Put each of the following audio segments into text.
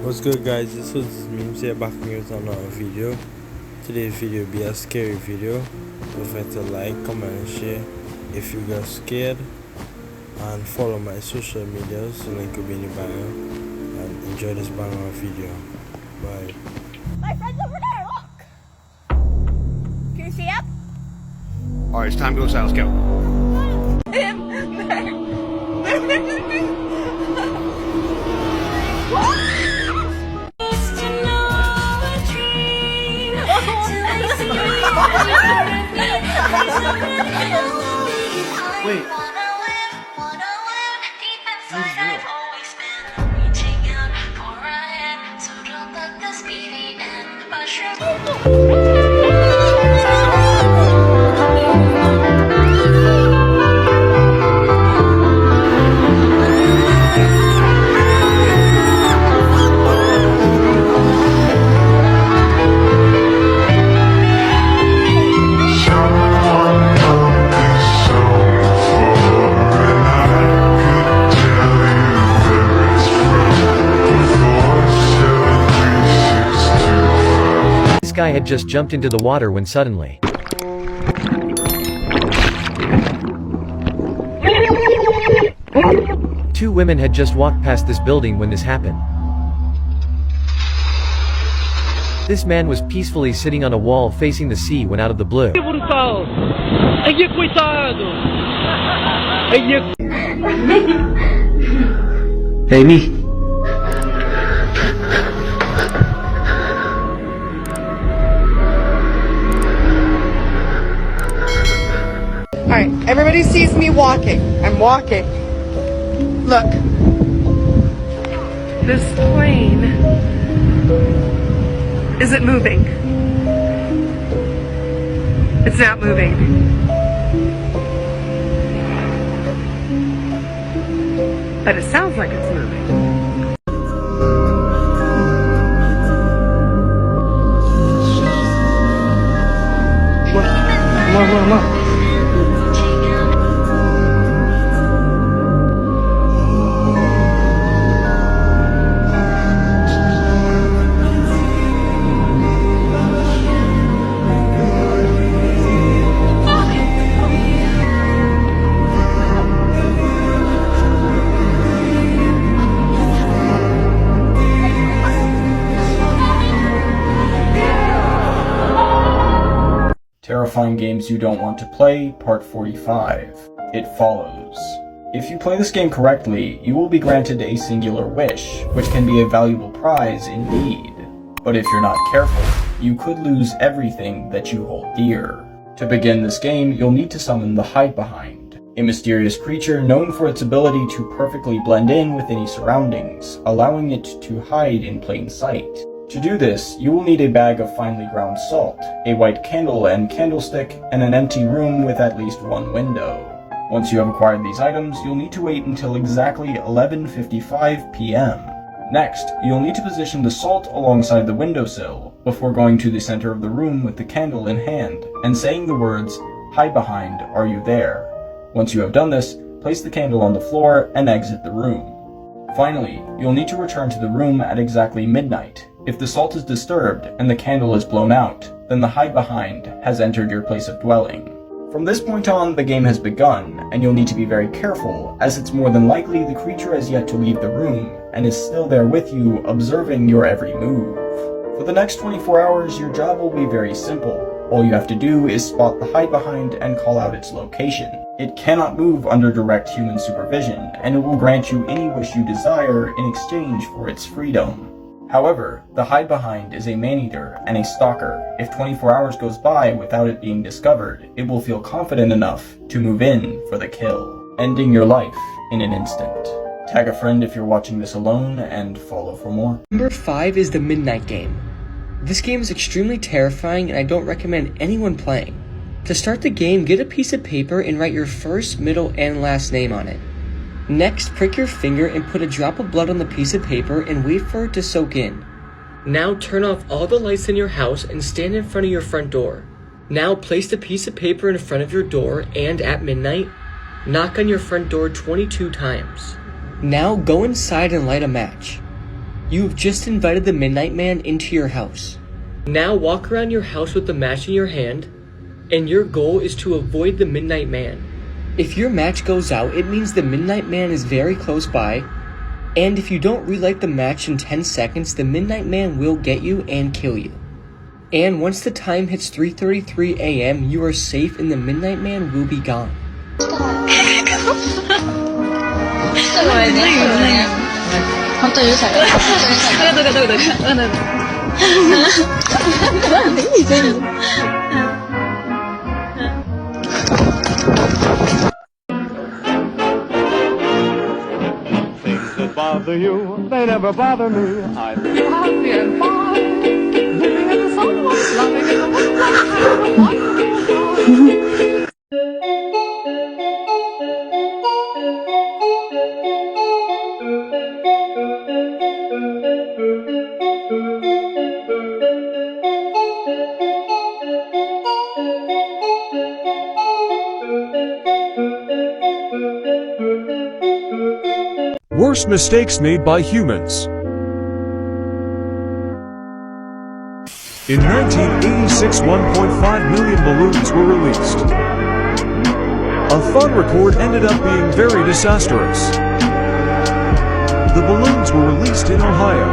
What's good, guys? This is Memes here, back here with another video. Today's video will be a scary video. Don't forget to like, comment and share if you got scared, and follow my social medias. The link will be in the bio, and enjoy this banger video. Bye. My friend's over there, look! Can you see him? Alright, it's time to go south. Let's go. Wait. This guy had just jumped into the water when suddenly two women had just walked past this building when this happened. This man was peacefully sitting on a wall facing the sea when out of the blue Hey, me. Alright, everybody sees me walking. I'm walking. Look. This plane isn't moving. It's not moving. But it sounds like it's moving. Look. Terrifying Games You Don't Want to Play, Part 45. It follows. If you play this game correctly, you will be granted a singular wish, which can be a valuable prize indeed. But if you're not careful, you could lose everything that you hold dear. To begin this game, you'll need to summon the Hide Behind, a mysterious creature known for its ability to perfectly blend in with any surroundings, allowing it to hide in plain sight. To do this, you will need a bag of finely ground salt, a white candle and candlestick, and an empty room with at least one window. Once you have acquired these items, you'll need to wait until exactly 11:55 p.m. Next, you'll need to position the salt alongside the windowsill before going to the center of the room with the candle in hand and saying the words, "Hide behind, are you there?" Once you have done this, place the candle on the floor and exit the room. Finally, you'll need to return to the room at exactly midnight. If the salt is disturbed and the candle is blown out, then the Hide Behind has entered your place of dwelling. From this point on, the game has begun, and you'll need to be very careful, as it's more than likely the creature has yet to leave the room, and is still there with you, observing your every move. For the next 24 hours, your job will be very simple. All you have to do is spot the Hide Behind and call out its location. It cannot move under direct human supervision, and it will grant you any wish you desire in exchange for its freedom. However, the Hide Behind is a man-eater and a stalker. If 24 hours goes by without it being discovered, it will feel confident enough to move in for the kill, ending your life in an instant. Tag a friend if you're watching this alone, and follow for more. Number 5 is the Midnight Game. This game is extremely terrifying and I don't recommend anyone playing. To start the game, get a piece of paper and write your first, middle, and last name on it. Next, prick your finger and put a drop of blood on the piece of paper and wait for it to soak in. Now turn off all the lights in your house and stand in front of your front door. Now place the piece of paper in front of your door and at midnight, knock on your front door 22 times. Now go inside and light a match. You've just invited the Midnight Man into your house. Now walk around your house with the match in your hand, and your goal is to avoid the Midnight Man. If your match goes out, it means the Midnight Man is very close by, and if you don't relight the match in 10 seconds, the Midnight Man will get you and kill you. And once the time hits 3:33 a.m., you are safe and the Midnight Man will be gone. Things that bother you, they never bother me. I feel happy and fine, living in the sunlight, loving in the moonlight, having a wonderful time. Worst mistakes made by humans. In 1986, 1.5 million balloons were released. A fun record ended up being very disastrous. The balloons were released in Ohio.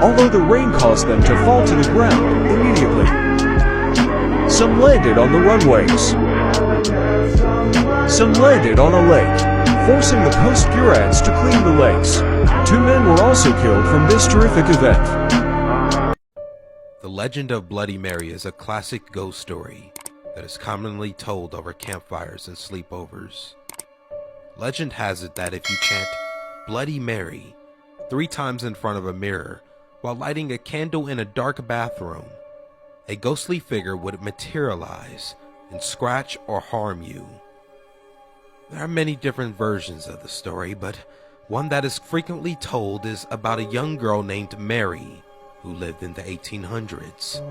Although the rain caused them to fall to the ground immediately. Some landed on the runways. Some landed on a lake, forcing the Coast Bureaus to clean the lakes. 2 men were also killed from this terrific event. The legend of Bloody Mary is a classic ghost story that is commonly told over campfires and sleepovers. Legend has it that if you chant Bloody Mary 3 times in front of a mirror while lighting a candle in a dark bathroom, a ghostly figure would materialize and scratch or harm you. There are many different versions of the story, but one that is frequently told is about a young girl named Mary who lived in the 1800s.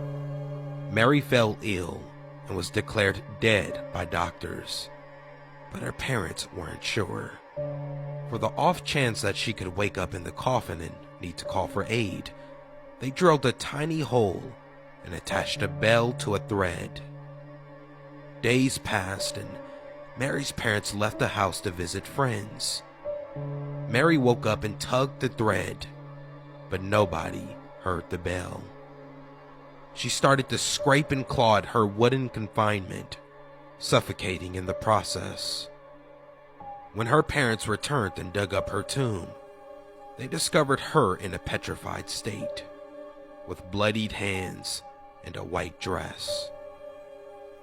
Mary fell ill and was declared dead by doctors, but her parents weren't sure. For the off chance that she could wake up in the coffin and need to call for aid, they drilled a tiny hole and attached a bell to a thread. Days passed and Mary's parents left the house to visit friends. Mary woke up and tugged the thread, but nobody heard the bell. She started to scrape and claw at her wooden confinement, suffocating in the process. When her parents returned and dug up her tomb, they discovered her in a petrified state, with bloodied hands and a white dress.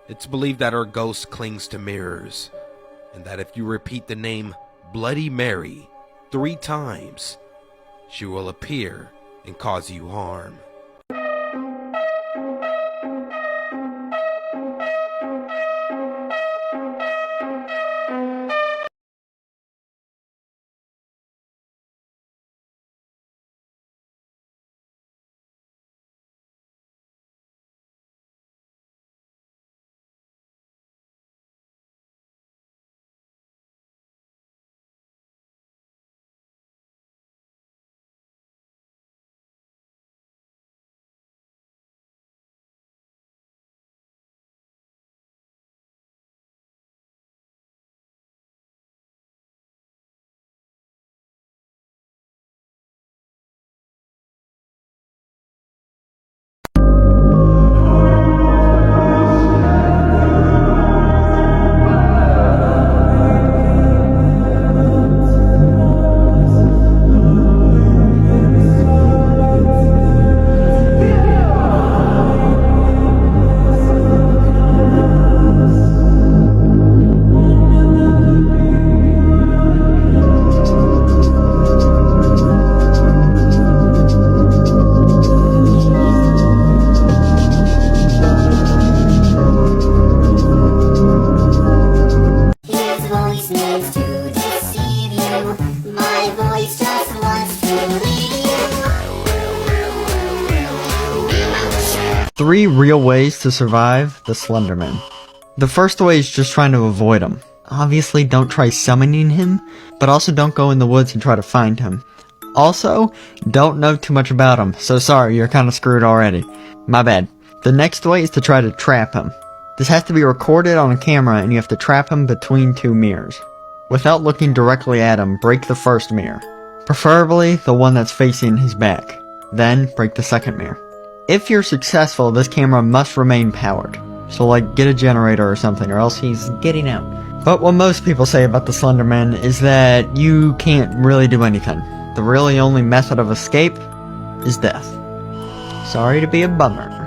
It's believed that her ghost clings to mirrors, and that if you repeat the name Bloody Mary 3 times, she will appear and cause you harm. Three real ways to survive the Slenderman. The first way is just trying to avoid him. Obviously don't try summoning him, but also don't go in the woods and try to find him. Also, don't know too much about him, so sorry, you're kinda screwed already. My bad. The next way is to try to trap him. This has to be recorded on a camera and you have to trap him between two mirrors. Without looking directly at him, break the first mirror. Preferably the one that's facing his back. Then, break the second mirror. If you're successful, this camera must remain powered. So like, get a generator or something, or else he's getting out. But what most people say about the Slenderman is that you can't really do anything. The really only method of escape is death. Sorry to be a bummer.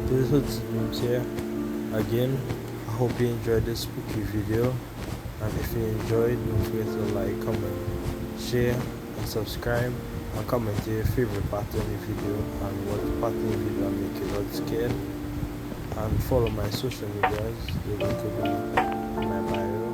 This is hoodzitmemes here. Again, I hope you enjoyed this spooky video, and if you enjoyed, don't forget to like, comment, share, and subscribe, and comment your favorite part in the video and what part in the video make you not scared, and follow my social medias. The link will be in my bio.